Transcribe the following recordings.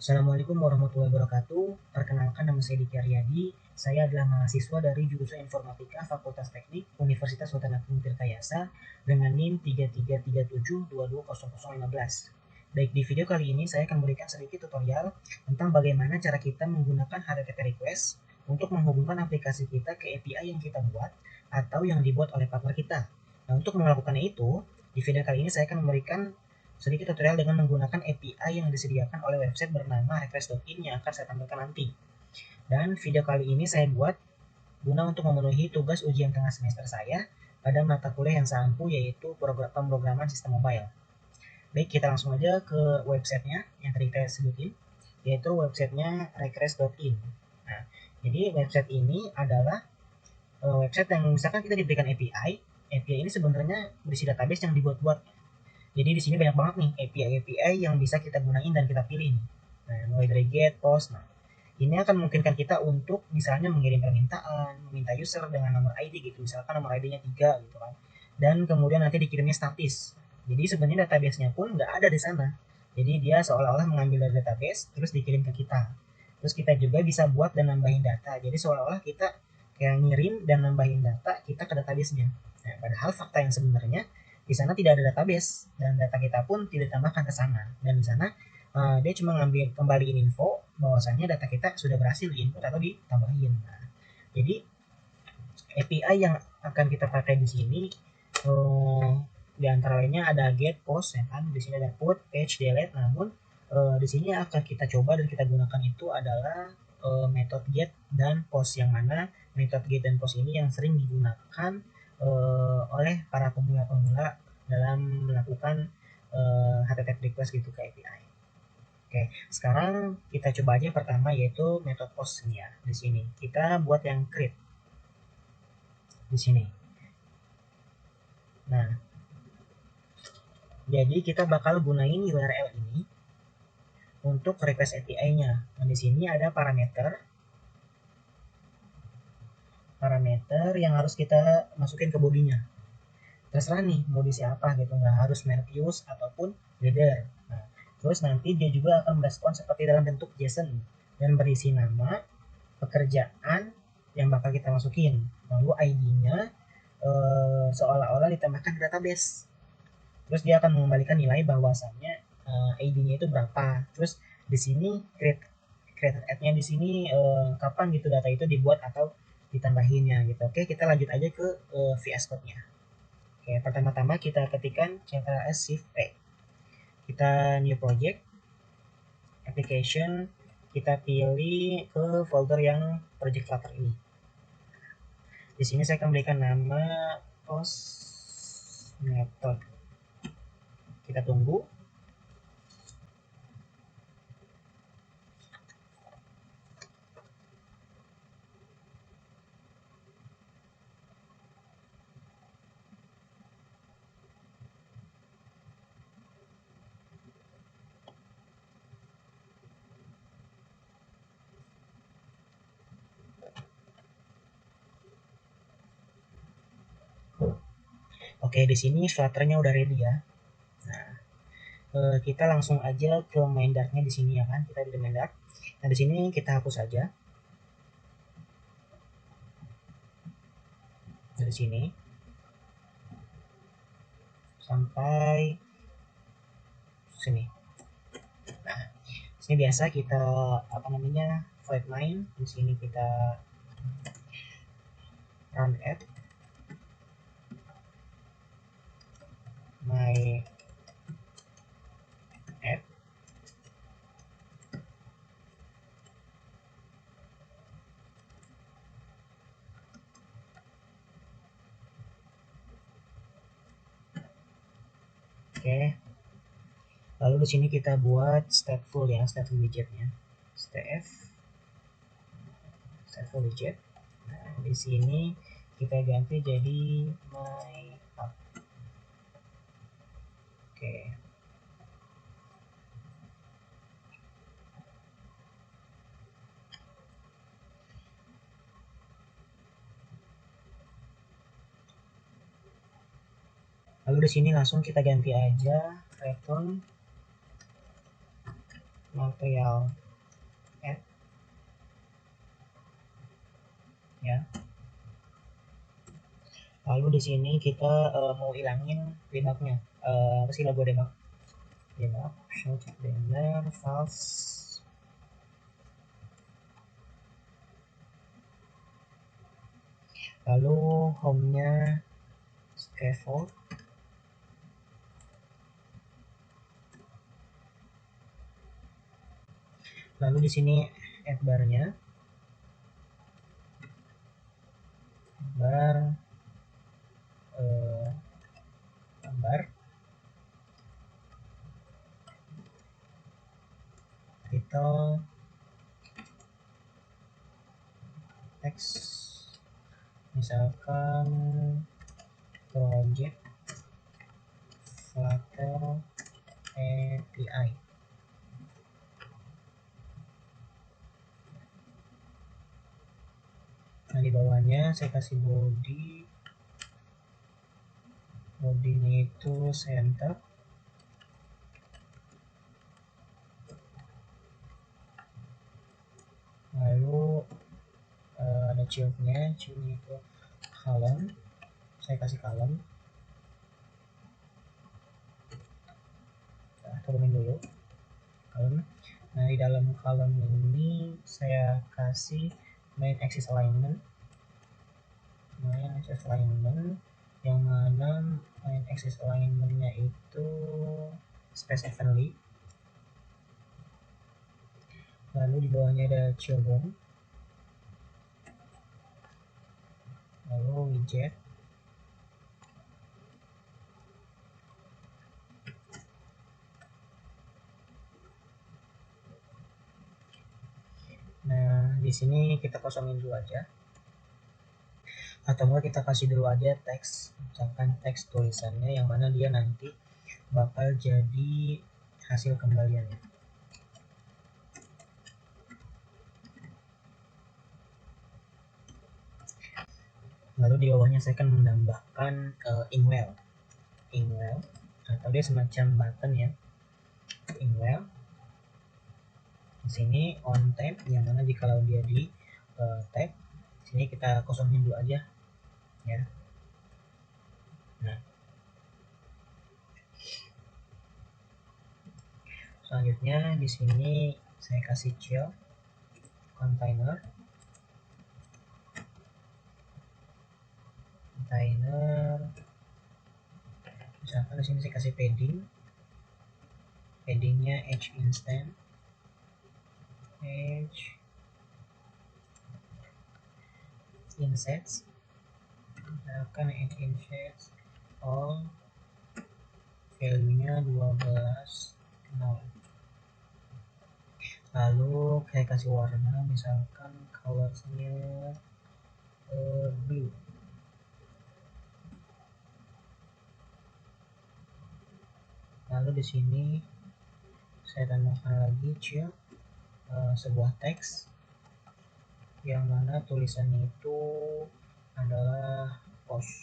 Assalamualaikum warahmatullahi wabarakatuh. Perkenalkan, nama saya Diki Aryadi. Saya adalah mahasiswa dari jurusan Informatika Fakultas Teknik Universitas Sultan Agung Tirtayasa dengan NIM 3337220015. Baik, di video kali ini saya akan memberikan sedikit tutorial tentang bagaimana cara kita menggunakan HTTP request untuk menghubungkan aplikasi kita ke API yang kita buat atau yang dibuat oleh partner kita. Nah, untuk melakukannya itu, di video kali ini saya akan memberikan sedikit tutorial dengan menggunakan API yang disediakan oleh website bernama request.in yang akan saya tampilkan nanti. Dan video kali ini saya buat guna untuk memenuhi tugas ujian tengah semester saya pada mata kuliah yang saya ampu, yaitu pemrograman sistem mobile. Baik, kita langsung aja ke websitenya yang tadi kita sebutin, yaitu websitenya request.in. Nah, jadi website ini adalah website yang misalkan kita diberikan API. API ini sebenarnya berisi database yang dibuat-buat. Jadi di sini banyak banget nih API yang bisa kita gunain dan kita pilih nih. Nah, mulai dari get, post. Nah, ini akan memungkinkan kita untuk misalnya mengirim permintaan, meminta user dengan nomor ID gitu. Misalkan nomor ID-nya 3 gitu kan. Dan kemudian nanti dikirimnya statis. Jadi sebenarnya database-nya pun nggak ada di sana. Jadi dia seolah-olah mengambil dari database terus dikirim ke kita. Terus kita juga bisa buat dan nambahin data. Jadi seolah-olah kita kayak ngirim dan nambahin data kita ke database-nya. Nah, padahal fakta yang sebenarnya di sana tidak ada database dan data kita pun tidak ditambahkan ke sana, dan di sana dia cuma ngambil kembaliin info bahwasannya data kita sudah berhasil diinput atau ditambahin. Nah, jadi API yang akan kita pakai di sini di antara lainnya ada get, post, ya kan. Di sini ada put, page, delete. Namun di sini akan kita coba dan kita gunakan itu adalah metode get dan post, yang mana metode get dan post ini yang sering digunakan oleh para pemula-pemula dalam melakukan HTTP request gitu ke API. Oke, sekarang kita coba aja pertama, yaitu metode post ini ya. Di sini kita buat yang create di sini. Nah, jadi kita bakal gunain URL ini untuk request API-nya. Nah, di sini ada parameter yang harus kita masukin ke bodinya. Terserah nih mau diisi apa gitu, nggak harus merek use ataupun header. Nah, terus nanti dia juga akan merespon seperti dalam bentuk JSON dan berisi nama, pekerjaan yang bakal kita masukin, lalu ID-nya seolah-olah ditambahkan ke database. Terus dia akan mengembalikan nilai bahwasannya ID-nya itu berapa. Terus di sini created ad-nya di sini kapan gitu data itu dibuat atau ditambahinnya gitu. Oke, kita lanjut aja ke VS Code-nya. Oke, pertama-tama kita ketikkan Ctrl+S Shift P. Kita new project, application, kita pilih ke folder yang project Flutter ini. Di sini saya akan berikan nama post method. Kita tunggu. Oke, di sini Flutter-nya udah ready ya. Nah, kita langsung aja ke main Dart-nya di sini ya kan. Kita di main Dart. Nah, di sini kita hapus aja. Dari sini sampai sini. Nah, sini biasa kita void main. Di sini kita run app my app. Oke. Lalu di sini kita buat stateful ya, stateful widgetnya. Stateful widget. Nah, di sini kita ganti jadi my app. Oke. Lalu di sini langsung kita ganti aja return material add ya. Lalu di sini kita mau ilangin debugnya, apa sih logo debug show check banner false. Lalu home-nya scaffold. Lalu di sini add bar-nya, gambar, title, teks, misalkan project Flutter API. Nah, di bawahnya saya kasih bodinya itu center. Lalu ada childnya itu column, saya kasih column. Nah, turunin dulu column. Nah, di dalam column ini saya kasih main axis alignment, yang mana main axis alignmentnya itu space evenly. Lalu di bawahnya ada children, lalu widget, nah di sini kita kosongin dulu aja, atau enggak kita kasih dulu aja teks, misalkan teks tulisannya yang mana dia nanti bakal jadi hasil kembaliannya. Lalu di bawahnya saya akan menambahkan inkwell atau dia semacam button ya, inkwell. Di sini on tab, yang mana jika dia di tab, sini kita kosongin dulu aja ya. Nah, selanjutnya di sini saya kasih child container, misalkan di sini saya kasih paddingnya h instant, h insets, misalkan h insets all, value nya 12 0. Lalu saya kasih warna, misalkan colornya blue. Lalu di sini saya tambahkan lagi sebuah teks yang mana tulisannya itu adalah post,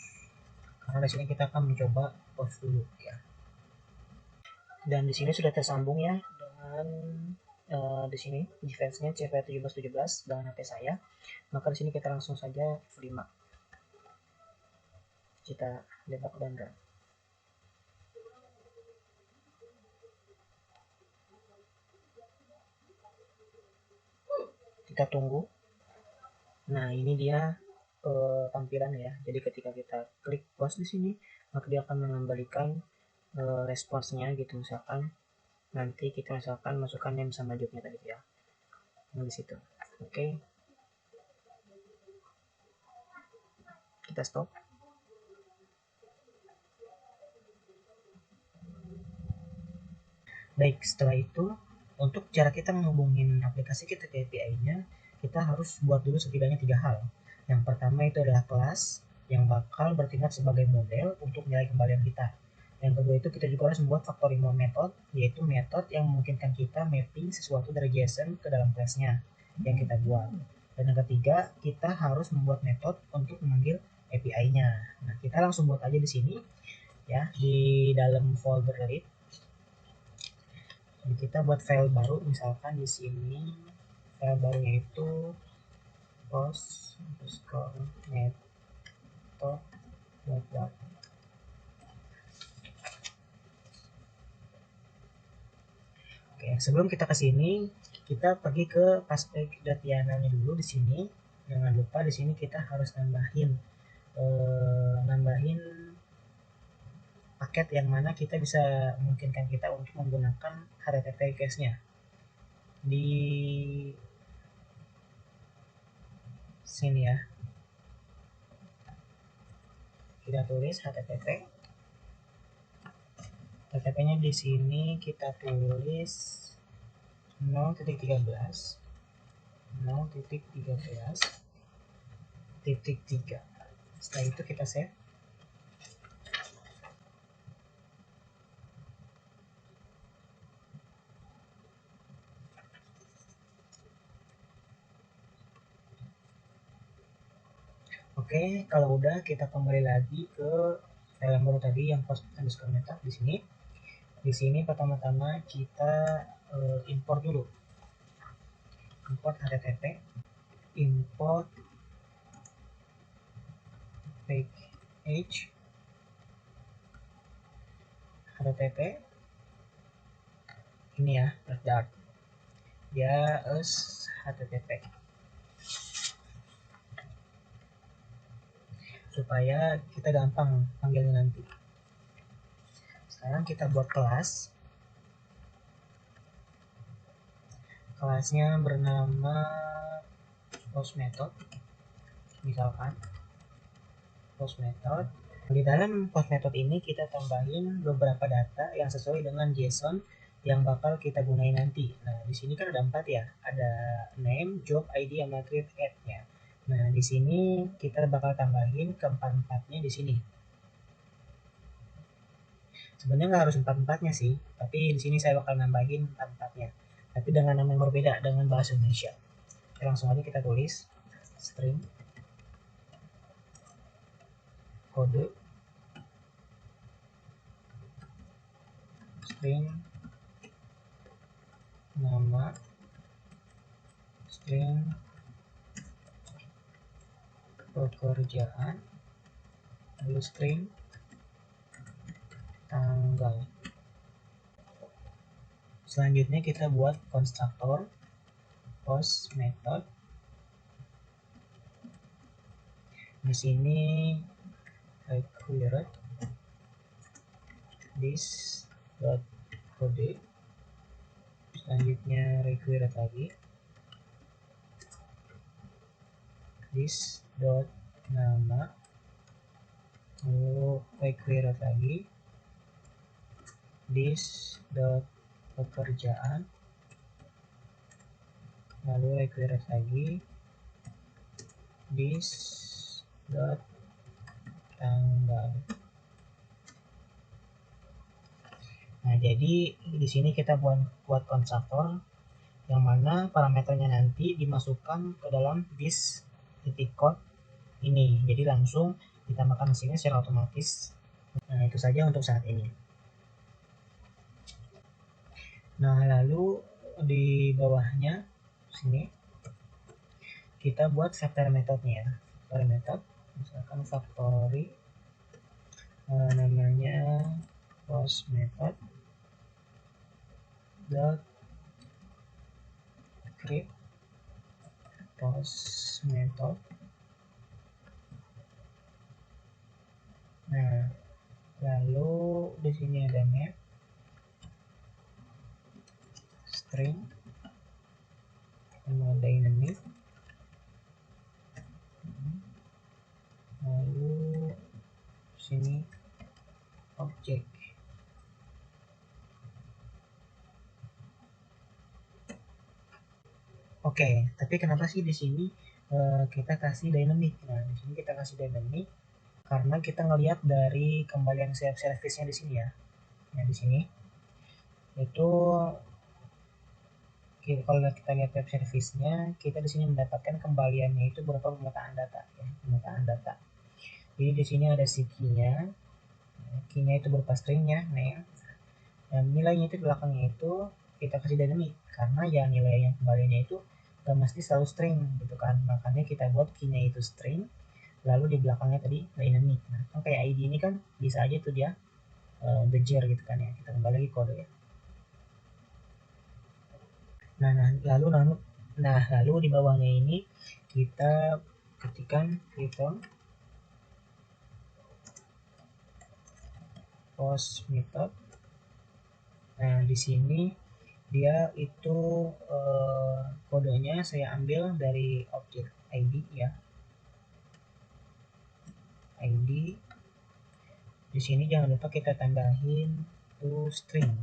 karena di sini kita akan mencoba post dulu ya. Dan di sini sudah tersambung ya dengan di sini device-nya CV1717 dengan HP saya. Maka di sini kita langsung saja F5. Kita debug dan run. Kita tunggu. Nah, ini dia tampilan ya. Jadi ketika kita klik post di sini, maka dia akan mengembalikan responsnya gitu. Misalkan nanti kita misalkan masukkan name sama jobnya tadi ya, yang di situ. Oke, kita stop. Baik, setelah itu untuk cara kita menghubungin aplikasi kita ke API-nya, kita harus buat dulu setidaknya 3 hal. Yang pertama itu adalah kelas yang bakal bertindak sebagai model untuk nilai kembalian kita. Yang kedua itu kita juga harus membuat factory method, yaitu metode yang memungkinkan kita mapping sesuatu dari JSON ke dalam kelasnya yang kita buat. Dan yang ketiga, kita harus membuat metode untuk memanggil API-nya. Nah, kita langsung buat aja di sini ya, di dalam folder lib. Jadi kita buat file baru, misalkan di sini file barunya itu post_method. Oke, sebelum kita ke sini, kita pergi ke paspage.yml-nya dulu di sini. Jangan lupa di sini kita harus nambahin paket yang mana kita bisa memungkinkan kita untuk menggunakan HTTP request-nya. Di sini ya, kita tulis HTTP-nya di sini kita tulis 0.13.0.13.3. Setelah itu kita save. Oke, kalau udah kita kembali lagi ke file yang baru tadi yang post_method di sini. Di sini pertama-tama kita import dulu. Import HTTP, import package HTTP. Ini ya, Dart. Dia HTTP. Supaya kita gampang panggilnya nanti. Sekarang kita buat kelas. Kelasnya bernama post_method. Misalkan post_method. Di dalam post_method ini kita tambahin beberapa data yang sesuai dengan JSON yang bakal kita gunain nanti. Nah, di sini kan ada 4 ya. Ada name, job, ID, sama create ad-nya. Nah, di sini kita bakal tambahin keempat-empatnya di sini. Sebenarnya nggak harus empat-empatnya sih, tapi di sini saya bakal nambahin empat-empatnya. Tapi dengan nama yang berbeda dengan bahasa Indonesia. Langsung aja kita tulis string kode string nama string pekerjaan lalu string tanggal. Selanjutnya kita buat konstruktor post_method. Di sini required this dot kode. Selanjutnya required lagi this dot nama, lalu required lagi this dot pekerjaan, lalu required lagi this dot tanggal. Nah, jadi di sini kita buat konstruktor yang mana parameternya nanti dimasukkan ke dalam this titik code ini. Jadi langsung ditambahkan mesinnya secara otomatis. Nah, itu saja untuk saat ini. Nah, lalu di bawahnya sini kita buat factory methodnya. Factory method, misalkan factory namanya post_method dot create post_method. Nah, lalu di sini ada map string sama dynamic, lalu sini object. Oke, tapi kenapa sih di sini kita kasih dynamic? Nah, di sini kita kasih dynamic karena kita ngelihat dari kembalian service-nya di sini ya. Nah, di sini itu kalau kita lihat web service-nya, kita di sini mendapatkan kembaliannya itu berupa pemetaan data ya, pemetaan data. Jadi di sini ada si key-nya. Key-nya itu berupa string-nya, name. Dan nilainya itu di belakangnya itu kita kasih dynamic karena ya nilai yang kembalinya itu gak mesti selalu string gitu kan, makanya kita buat key-nya itu string lalu di belakangnya tadi dynamic. Nah kayak ID ini kan bisa aja tuh dia integer gitu kan ya. Kita kembali lagi kode ya. Lalu di bawahnya ini kita ketikkan return post method. Nah di sini dia itu kodenya saya ambil dari objek ID ya. ID di sini jangan lupa kita tambahin to string,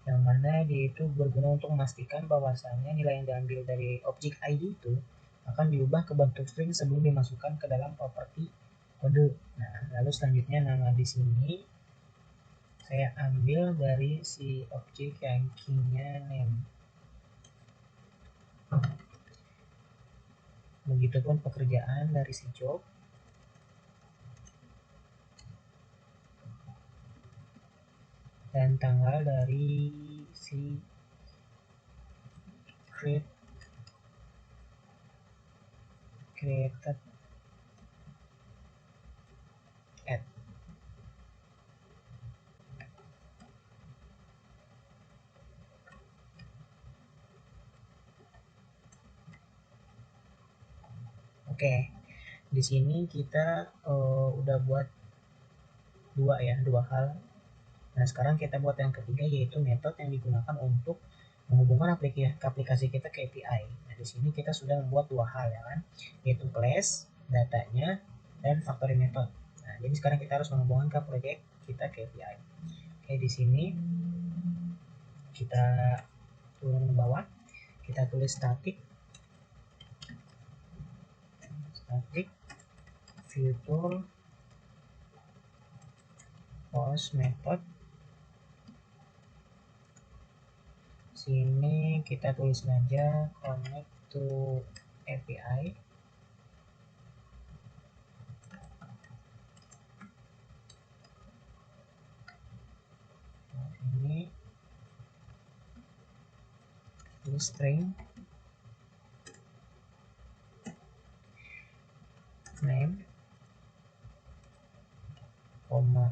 yang mana dia itu berguna untuk memastikan bahwasannya nilai yang diambil dari objek ID itu akan diubah ke bentuk string sebelum dimasukkan ke dalam properti kode. Nah, lalu selanjutnya nama di sini saya ambil dari si objek yang key-nya name. Begitupun pekerjaan dari si job. Dan tanggal dari si created at. Oke, di sini kita udah buat dua hal. Nah sekarang kita buat yang ketiga, yaitu metode yang digunakan untuk menghubungkan aplikasi kita ke API. Nah di sini kita sudah membuat dua hal ya kan, yaitu class datanya dan factory method. Nah jadi sekarang kita harus menghubungkan ke project kita ke API. Oke, di sini kita turun ke bawah, kita tulis static future post method. Sini kita tulis saja connect to API. Nah, ini string name, koma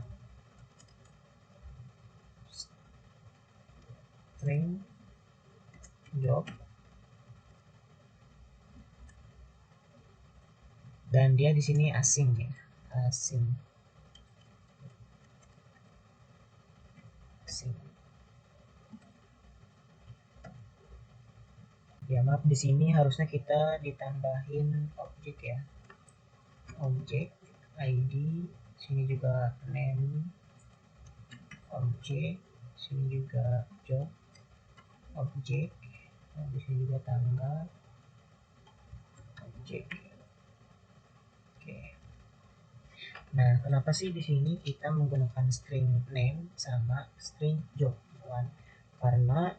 string job, dan dia di sini asing ya, asing. Ya maaf, di sini harusnya kita ditambahin objek ya, objek ID, sini juga name objek, sini juga job objek, nah, di sini juga tanggal objek. Oke. Nah, kenapa sih di sini kita menggunakan string name sama string job, kan? Karena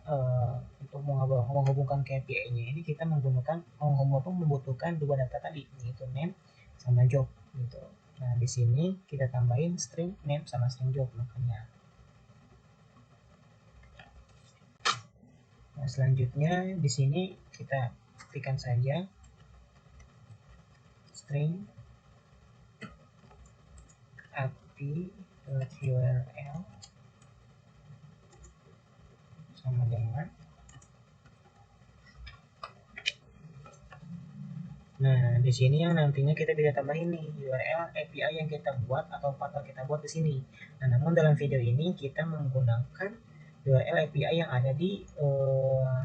untuk menghubungkan KPI-nya ini kita membutuhkan dua data tadi, yaitu name sama job gitu. Nah, di sini kita tambahin string name sama string job makanya. Nah, selanjutnya di sini kita ketikkan saja string api.url sama dengan. Nah, di sini yang nantinya kita bisa tambahin nih URL API yang kita buat atau partner kita buat di sini. Nah, namun dalam video ini kita menggunakan URL API yang ada di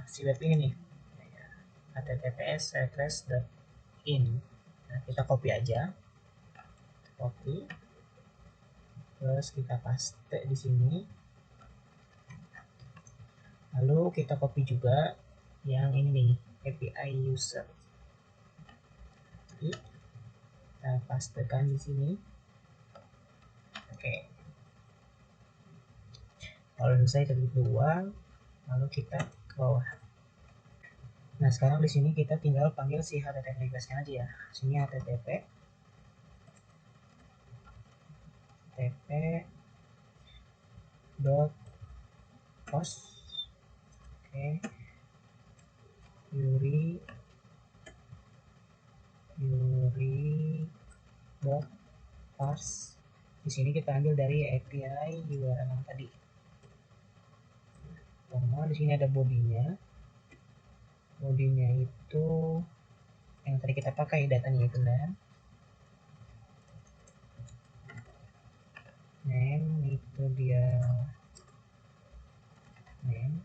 si web ini nih, https://in. Nah, kita copy aja, copy, terus kita paste di sini. Lalu kita copy juga yang ini nih, API user. Kita pastekan di sini. Oke. Kalau selesai ketik dua, lalu kita ke bawah. Nah sekarang di sini kita tinggal panggil si HTTP request-nya aja ya. Sini HTTP dot post. Oke. Yuri dot parse. Di sini kita ambil dari API URL yang tadi. Di sini ada bodinya. Bodinya itu yang tadi kita pakai datanya itu name itu dia name,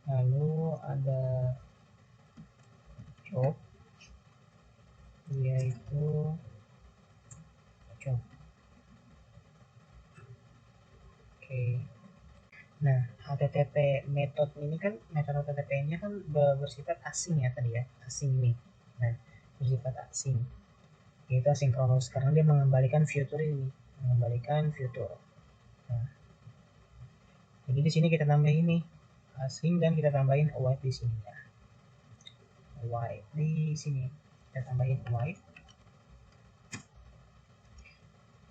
lalu ada job, yaitu job. Oke. Nah, HTTP method ini kan, metode HTTP-nya kan bersifat asing ya tadi ya, asing nih. Nah, bersifat asing. Itu asinkronus karena dia mengembalikan fitur ini, mengembalikan fitur. Nah, jadi di sini kita tambahin nih asing dan kita tambahin await di sini ya. Await di sini kita tambahin await.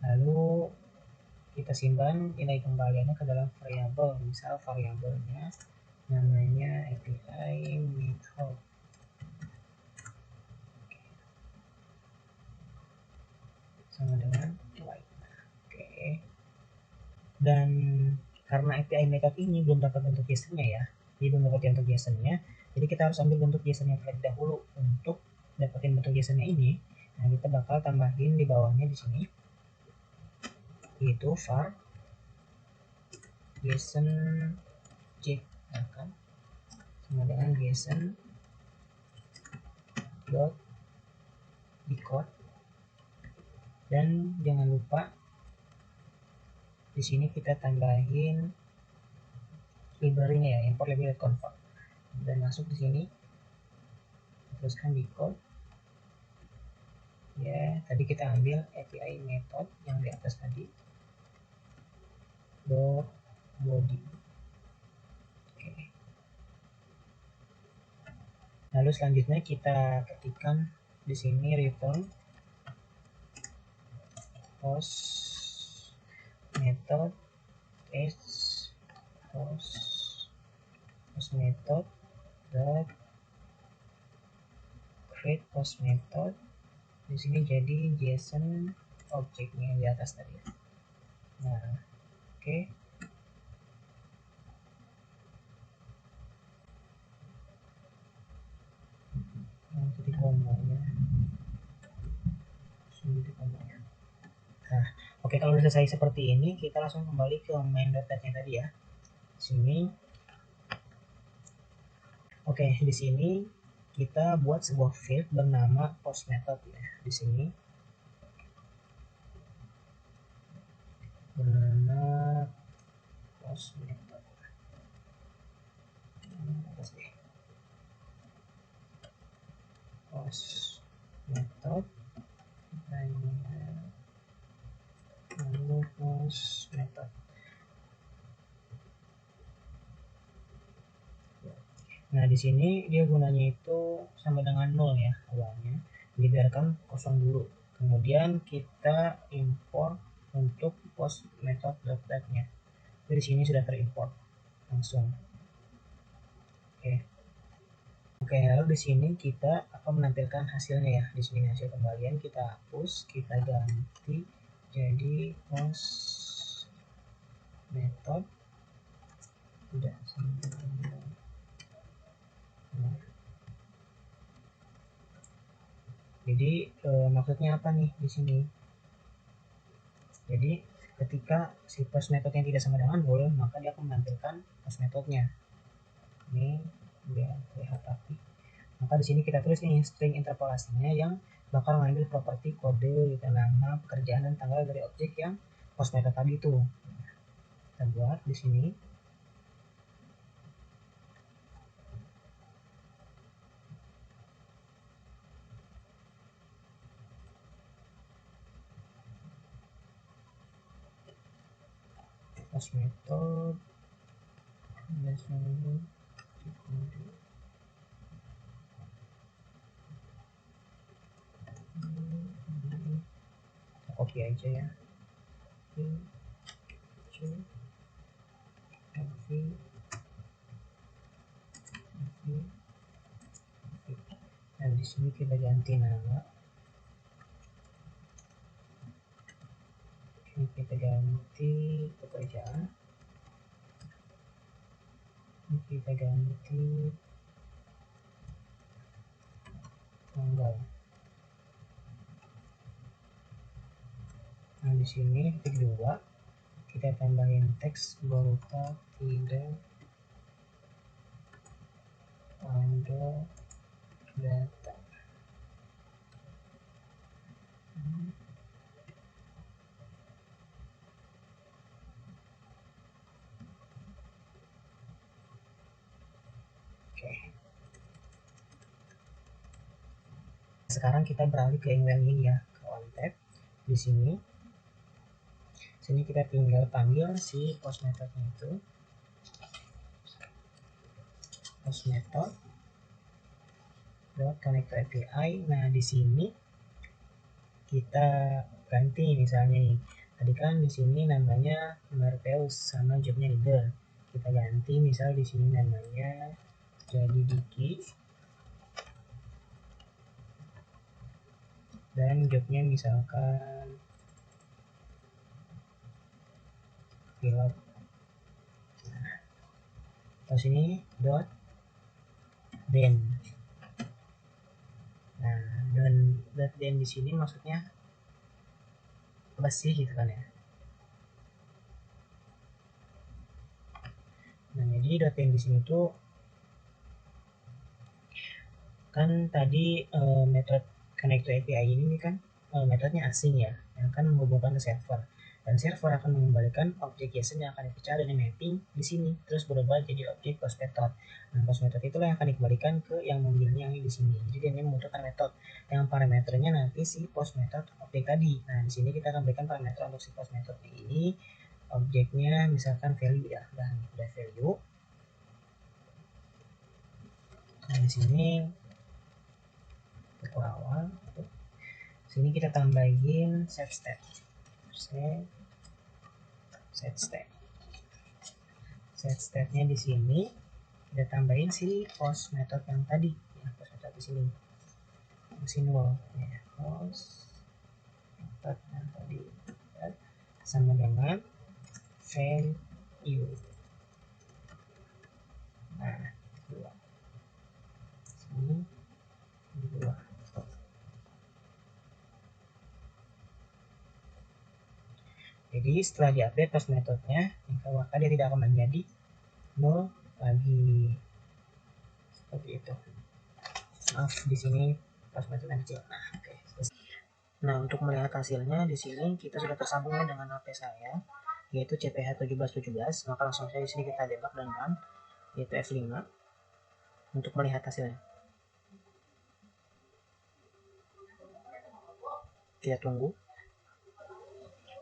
Lalu kita simpan nilai kembaliannya ke dalam variabel. Misal variabelnya namanya API method. Sama dengan await. Oke. Dan karena API method ini belum dapat bentuk JSON-nya ya, jadi belum dapat bentuk JSON-nya, jadi kita harus ambil bentuk JSON-nya terlebih dahulu. Untuk dapetin bentuk JSON-nya ini, nah kita bakal tambahin di bawahnya di sini, yaitu var JSON object, kan sama dengan JSON dot decode. Dan jangan lupa di sini kita tambahin library-nya ya, import library.convert, dan masuk di sini teruskan decode ya. Tadi kita ambil API method yang di atas tadi dot body. Oke. Lalu selanjutnya kita ketikkan di sini return host method host method dot create host method. Di sini jadi JSON objeknya di atas tadi. Nah, oke. Titik komanya. Nah, oke, kalau sudah selesai seperti ini, kita langsung kembali ke main.net-nya tadi ya. Di sini. Oke, di sini kita buat sebuah field bernama post method ya. Di sini bernama post method. Post method. Lalu post method. Nah, di sini dia gunanya itu sama dengan 0 ya awalnya. Dibiarkan kosong dulu. Kemudian kita import untuk post method.get-nya. Di sini sudah terimport langsung. Oke. Oke, lalu di sini kita akan menampilkan hasilnya ya. Di sini hasil kembalian kita hapus, kita ganti jadi post method. Tidak jadi maksudnya apa nih di sini? Jadi ketika si post methodnya tidak sama dengan null, maka dia akan menampilkan post methodnya. Ini biar terlihat rapi. Maka di sini kita tulis ini string interpolasinya yang bakal mengambil properti kode, nama, pekerjaan, dan tanggal dari objek yang post method tadi itu. Kita buat di sini. Post method copy aja ya. Copy di sini kita ganti nama. Ini kita ganti pekerjaan. Ini kita ganti tanggal. Nah, di sini titik 2 kita tambahin teks berupa tidak ada data. Oke. Sekarang kita beralih ke yang ini ya, ke on tab. Di sini kita tinggal panggil si post methodnya itu, post method connect to API. Nah, di sini kita ganti misalnya nih. Tadi kan di sini namanya Marpeus sama jobnya leader. Kita ganti misal di sini namanya jadi Diki. Dan jobnya misalkan pilot. Nah, terus ini dot den. Nah, dan dot den di sini maksudnya apa sih gitu kan ya. Nah, jadi dot den di sini tuh kan tadi metode connect to API ini kan metodenya asing ya, yang akan menghubungkan ke server, dan server akan mengembalikan objek JSON yang akan dipecah dan mapping di sini terus berubah jadi objek post method. Nah, post method itulah yang akan dikembalikan ke yang memilihnya yang di sini. Jadi dia membutuhkan metode yang parameternya nanti si post method objek tadi. Nah, di sini kita akan berikan parameter untuk si post method ini. Objeknya misalkan value ya, dan udah value. Nah, di sini ke awal sini kita tambahin set state. Set state-nya di sini kita tambahin si post method yang tadi ya, post method di sini simbol ya, post method yang tadi ya, sama dengan value. Nah, dua sini dua. Jadi setelah diupdate post methodnya, maka dia tidak akan menjadi nol lagi. Seperti itu. Maaf di sini post method kecil. Nah, oke. Nah, untuk melihat hasilnya di sini kita sudah tersambungnya dengan HP saya, yaitu CPH1717. Maka langsung saja di sini kita debug dan run, yaitu F5 untuk melihat hasilnya. Kita tunggu.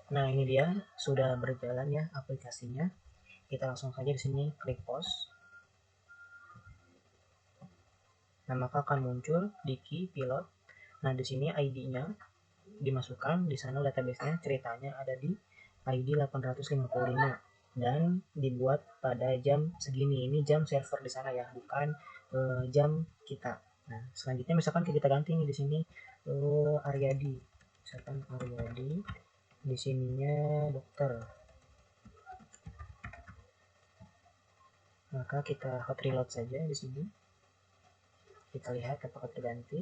Nah, ini dia sudah berjalan ya aplikasinya. Kita langsung saja di sini klik pause. Nah, maka akan muncul Diki pilot. Nah, di sini ID-nya dimasukkan, di sana database-nya ceritanya ada di ID 855 dan dibuat pada jam segini. Ini jam server di sana ya, bukan jam kita. Nah, selanjutnya misalkan kita ganti nih di sini Aryadi. Misalkan Aryadi, di sininya dokter. Maka kita hot reload saja di sini. Kita lihat apakah terganti.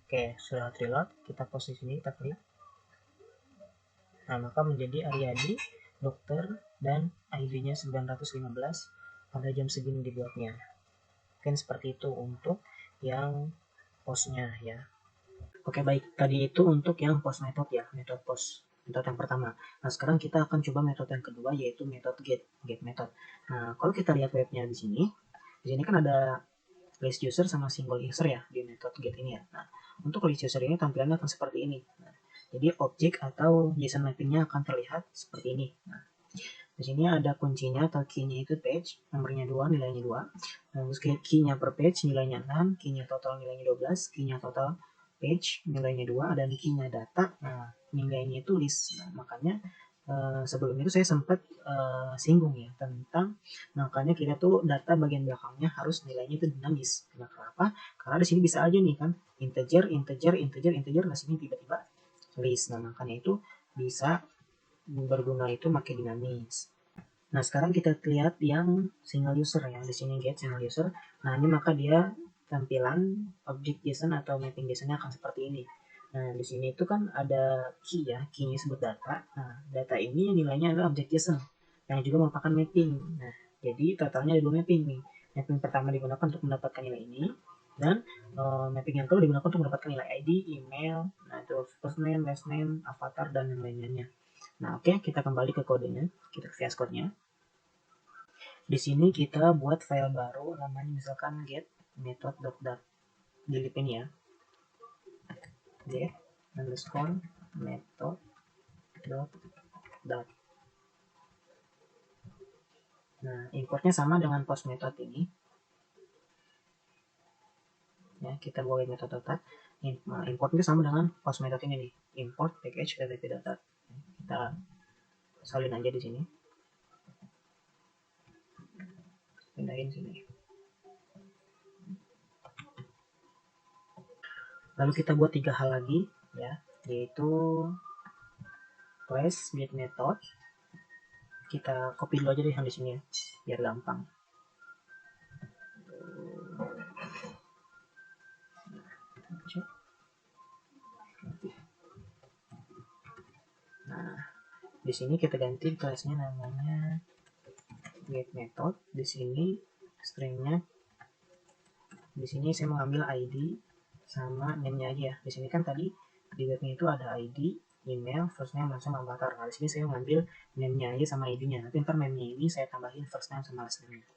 Oke, sudah hot reload. Kita pause di sini, kita klik. Nah, maka menjadi Aryadi, dokter, dan ID-nya 915 pada jam segini dibuatnya. Mungkin seperti itu untuk yang postnya ya. Oke, baik, tadi itu untuk yang post method ya, metode post, metode yang pertama. Nah, sekarang kita akan coba metode yang kedua, yaitu metode get method. Nah, kalau kita lihat webnya di sini kan ada list user sama single user ya di metode get ini ya. Nah, untuk list user ini tampilannya akan seperti ini. Nah, jadi objek atau JSON mappingnya akan terlihat seperti ini. Nah, di sini ada kuncinya atau key-nya itu page, nomornya 2, nilainya 2. Terus key-nya per page nilainya 6, key-nya total nilainya 12, key-nya total page nilainya 2, dan key-nya data, nah nilainya itu list. Nah, makanya sebelum itu saya sempat singgung ya tentang makanya kita tuh data bagian belakangnya harus nilainya itu dinamis. Kenapa? Karena di sini bisa aja nih kan integer, integer, integer, integer, nah sini tiba-tiba list. Nah makanya itu bisa berguna itu pakai dinamis. Nah sekarang kita lihat yang single user ya, di sini get single user. Nah ini maka dia tampilan object JSON atau mapping JSON-nya akan seperti ini. Nah, di sini itu kan ada key ya, key-nya disebut data. Nah, data ini nilainya adalah objek JSON yang juga merupakan mapping. Nah, jadi totalnya ada 2 mapping nih. Mapping pertama digunakan untuk mendapatkan nilai ini dan mapping yang kedua digunakan untuk mendapatkan nilai ID, email, nah itu first name, last name, avatar dan yang lainnya. Nah, oke, kita kembali ke kodenya, kita ke VS Code-nya. Di sini kita buat file baru namanya misalkan get method.dat. Dilipin ya. Get underscore method dot. Nah, importnya sama dengan post method ini. Ya, kita bawa method data. Importnya sama dengan post method ini nih. Import package data. Kita salin aja di sini. Pindahin sini. Lalu kita buat 3 hal lagi ya, yaitu place get method. Kita copy dulu aja deh yang di sini ya, biar gampang. Nah, di sini kita ganti kelasnya namanya get method. Di sini stringnya, di sini saya mau ambil ID sama name-nya aja ya. Di sini kan tadi di webnya itu ada ID, email, first name, last name, avatar. Nah, di sini saya ngambil name-nya aja sama ID-nya. Nanti ntar name-nya ini saya tambahin first name sama last name-nya.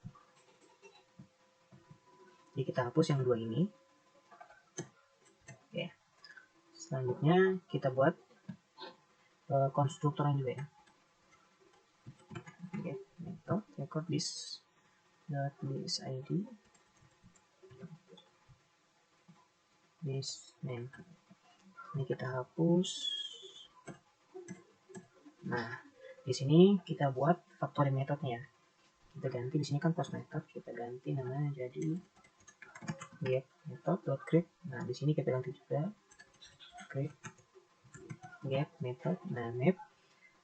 Jadi kita hapus yang 2 ini. Oke. Selanjutnya kita buat konstruktornya juga ya. Get method record this ID this name. Ini kita hapus. Nah, di sini kita buat factory methodnya. Kita ganti di sini kan post method, kita ganti namanya jadi get method.create. Nah, di sini kita ganti juga create get method. Nah, map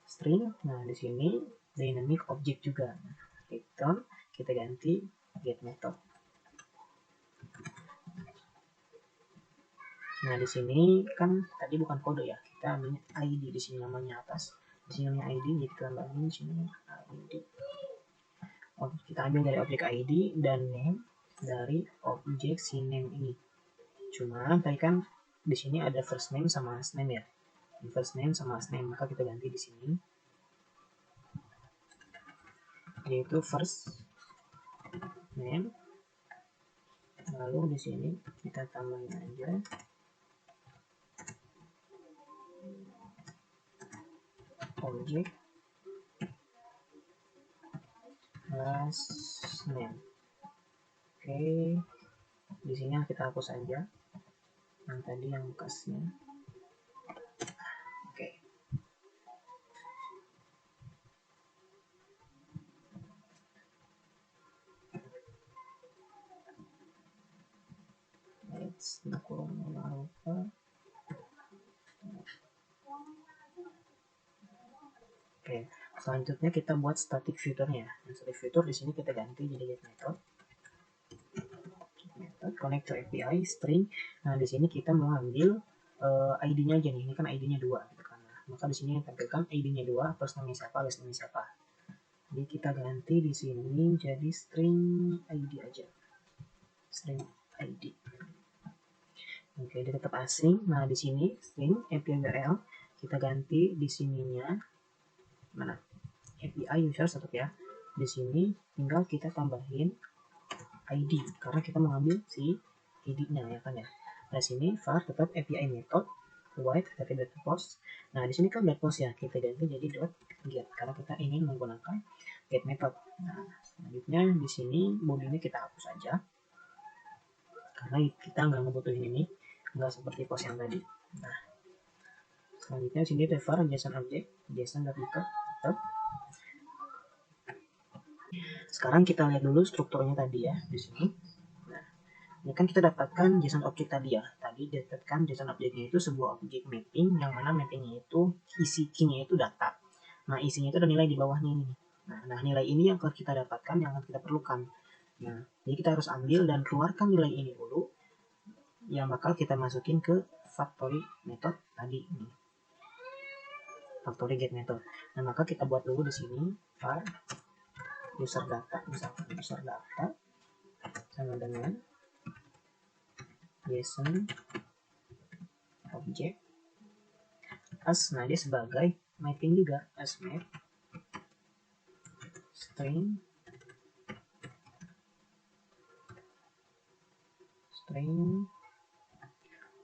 string. Nah, di sini dynamic object juga. Nah, return kita ganti get method. Nah, di sini kan tadi bukan kode ya, kita ambilnya ID di sini namanya atas. Di sini namanya ID, jadi kita tambahin di sini ID. Oh, kita ambil dari objek ID dan name dari objek si name ini. Cuma tadi kan di sini ada first name sama last name ya. First name sama last name, maka kita ganti di sini yaitu first name. Lalu di sini kita tambahin aja objek last name. Oke, di sini kita hapus aja yang tadi yang bekasnya. Oke. Let's kurang lupa. Oke, selanjutnya kita buat static fiturnya. Static fitur di sini kita ganti jadi get method. Connect to API string. Nah, di sini kita mau ambil ID-nya aja nih. Ini kan ID-nya 2 gitu kan. Nah, maka di sini tampilkan ID-nya 2, first name siapa, last name siapa. Jadi kita ganti di sini jadi string ID aja. String ID. Oke, dia tetap asing. Nah, di sini string API URL kita ganti di sininya mana? API user tetap ya. Di sini tinggal kita tambahin ID karena kita mengambil si ID-nya ya kan ya. Nah, sini var tetap API method white tapi dot post. Nah, di sini kan dot post ya, kita ganti jadi dot get karena kita ingin menggunakan get method. Nah, selanjutnya di sini bodinya kita hapus aja karena kita nggak ngebutuhin ini, nggak seperti post yang tadi. Nah, Selanjutnya sini ada var JSON object, JSON.buka. Sekarang kita lihat dulu strukturnya tadi ya di sini. Nah, ini kan kita dapatkan JSON object tadi ya. Tadi dapatkan JSON objectnya itu sebuah objek mapping yang mana mappingnya itu isi key-nya itu data. Nah, isinya itu ada nilai di bawahnya ini. Nah, nilai ini yang akan kita dapatkan, yang akan kita perlukan. Nah, jadi kita harus ambil dan keluarkan nilai ini dulu yang bakal kita masukin ke factory method tadi ini. Factory get method. Nah, maka kita buat dulu di sini var user data, misalkan user data sama dengan JSON object as, nah dia sebagai mapping juga, as map string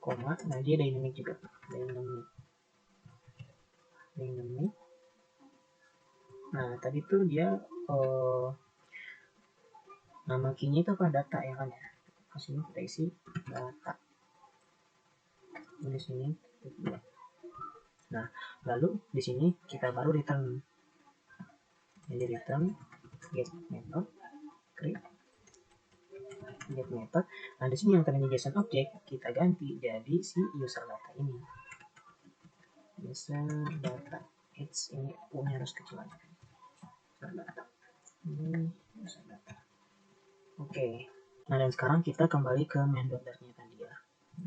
koma, nah dia dynamic juga, dynamic. Nah tadi tuh dia nama key-nya itu apa, data ya kan ya. Sini kita isi data di sini. Nah lalu di sini kita baru return, jadi return get method create get method. Nah di sini yang tadinya JSON object kita ganti jadi si user data ini, user data. Ini punya harus kecil aja, user data ini user data. Oke. Nah dan sekarang kita kembali ke main.nya tadi ya.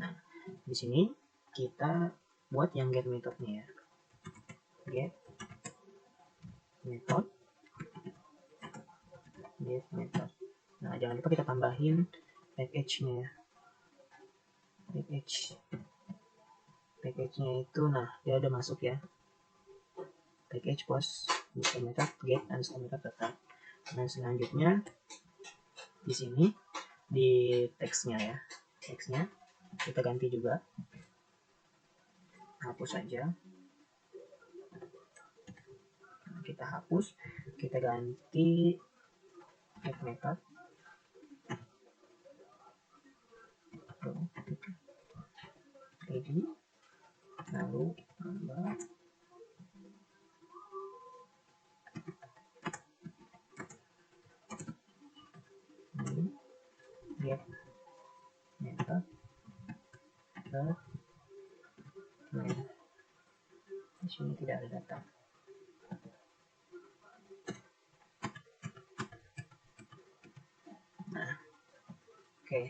Nah di sini kita buat yang get methodnya ya, get method. Nah jangan lupa kita tambahin package-nya ya. Package-nya itu, nah dia udah masuk ya, package post user method get dan user method data. Nah selanjutnya di sini di teksnya ya, teksnya kita ganti juga, hapus saja. Nah, kita hapus, kita ganti get method id, lalu tambah get method di sini tidak ada data. Nah, oke.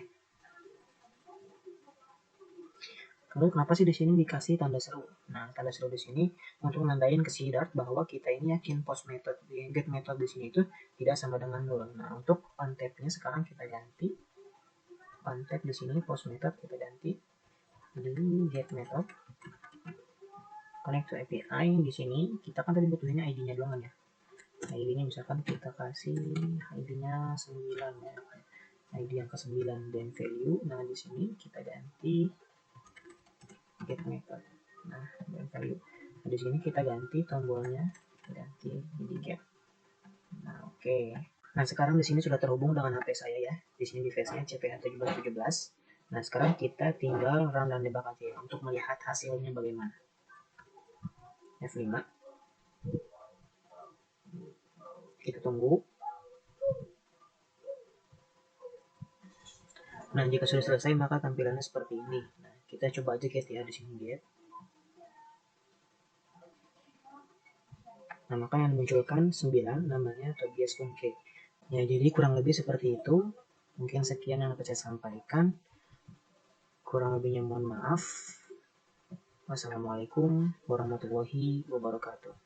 Lalu kenapa sih di sini dikasih tanda seru? Nah, tanda seru di sini untuk nandain ke si Dart bahwa kita ini yakin post method di get method di sini itu tidak sama dengan null. Nah, untuk untab-nya sekarang kita ganti, untab di sini post method kita ganti di get method connect to API. Di sini kita kan tadi butuhinnya ID-nya doang kan ya. ID-nya misalkan kita kasih ID-nya 9 ya. ID yang ke-9 dan value. Nah, di sini kita ganti get method. Nah, dan value. Nah, di sini kita ganti tombolnya, ganti jadi get. Nah, oke. Nah, sekarang di sini sudah terhubung dengan HP saya ya. Di sini device-nya CPH1717. Nah, sekarang kita tinggal run dan debug aja ya, untuk melihat hasilnya bagaimana. F5. Kita tunggu. Nah, jika sudah selesai maka tampilannya seperti ini. Nah, kita coba aja get ya, di sini get. Nah, maka yang dimunculkan 9 namanya Tobias Funke. Ya, jadi kurang lebih seperti itu. Mungkin sekian yang dapat saya sampaikan. Kurang lebihnya mohon maaf. Wassalamualaikum warahmatullahi wabarakatuh.